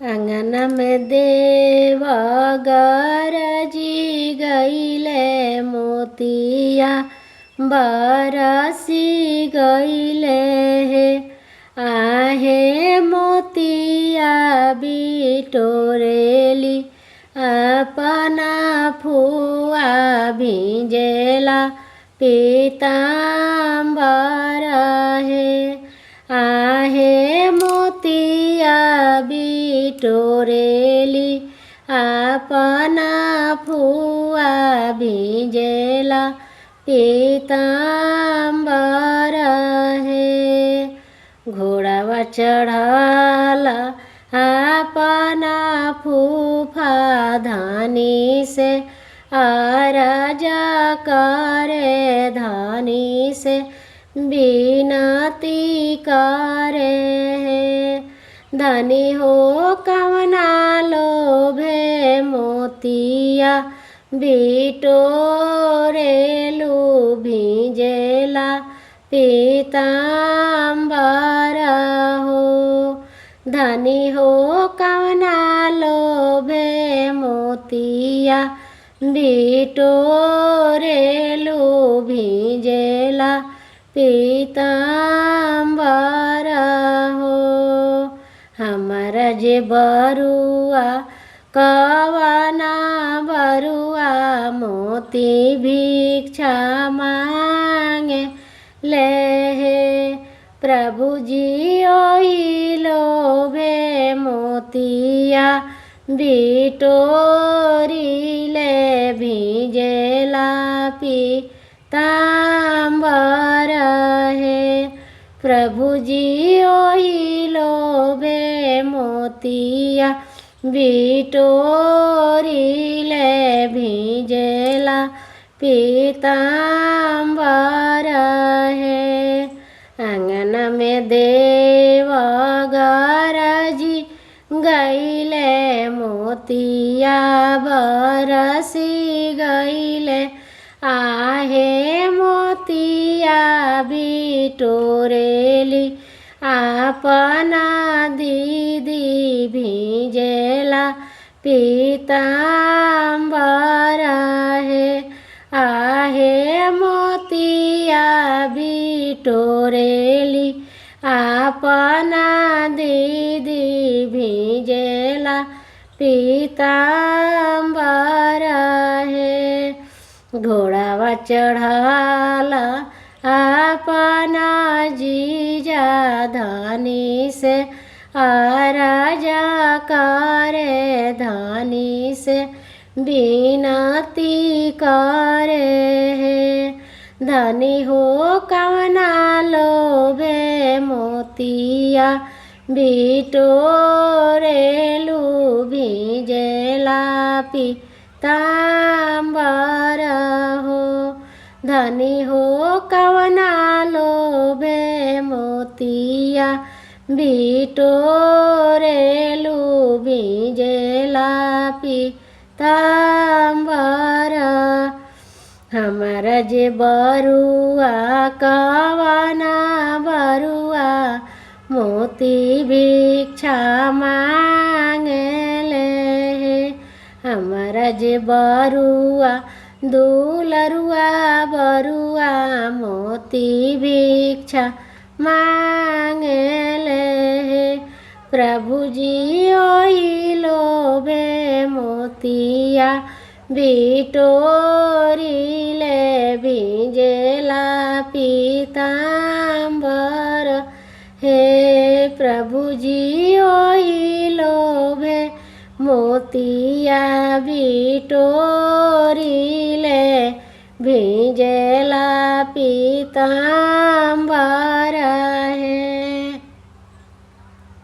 अंगन में देव गरजी गईले मोतिया बरसी गईले हे। आहे मोतिया बिटोरेली अपना फुआ भिंजेला पीताम्बर हे। आहे मोतिया बिटोरेली अपना फुआ भिंजेला पीताम्बर हे। घोड़ावा चढ़ाला अपना फूफा धानी से आराजा करे धानी से बिनती करे है। धनी हो कवना लोभे मोतिया बिटोरेलू भिंजेला पीताम्बर हो। धनी हो कवना लोभे मोतिया बिटोरेलू भिंजेला पीताम्बर हो। हमारा जे बरुआ कवना बरुआ मोती भिक्षा मांगे ले हे। प्रभु जी ओही लोभे मोतिया बिटोरिले भिंजेला पीताम्बर हे। प्रभु जी ओही लोभे मोतिया बिटोरिले भिंजेला पीताम्बर हे। आंगन में देव गरजी गईले मोतिया बरसी गईले। आहे मोतिया बिटोरेली अपना दीदी भिंजेला पीताम्बर हे। आहे मोतिया बिटोरेली अपना दीदी भिंजेला पीताम्बर हे। घोड़ावा चढ़ाला अपना जीजा धानी से आराजा करे धानी से बिनती करे है। धनी हो कवना लोभे मोतिया बिटोरेलू भिंजेला पीताम्बर हो। धनी हो कवना लोभे मोतिया बिटोरेलू भिंजेला पीताम्बर। हमारा जे बरुआ कवना बरुआ मोती भिक्षा मांगले हे। हमारा जे बरुआ दुलरुआ बरुआ मोती भिक्षा मांगले हे। प्रभु जी ओही लोभे मोतिया बिटोरिले भिंजेला पीताम्बर हे। प्रभु जी ओही लोभे मोतिया बिटोरिले भिंजेला पीताम्बर।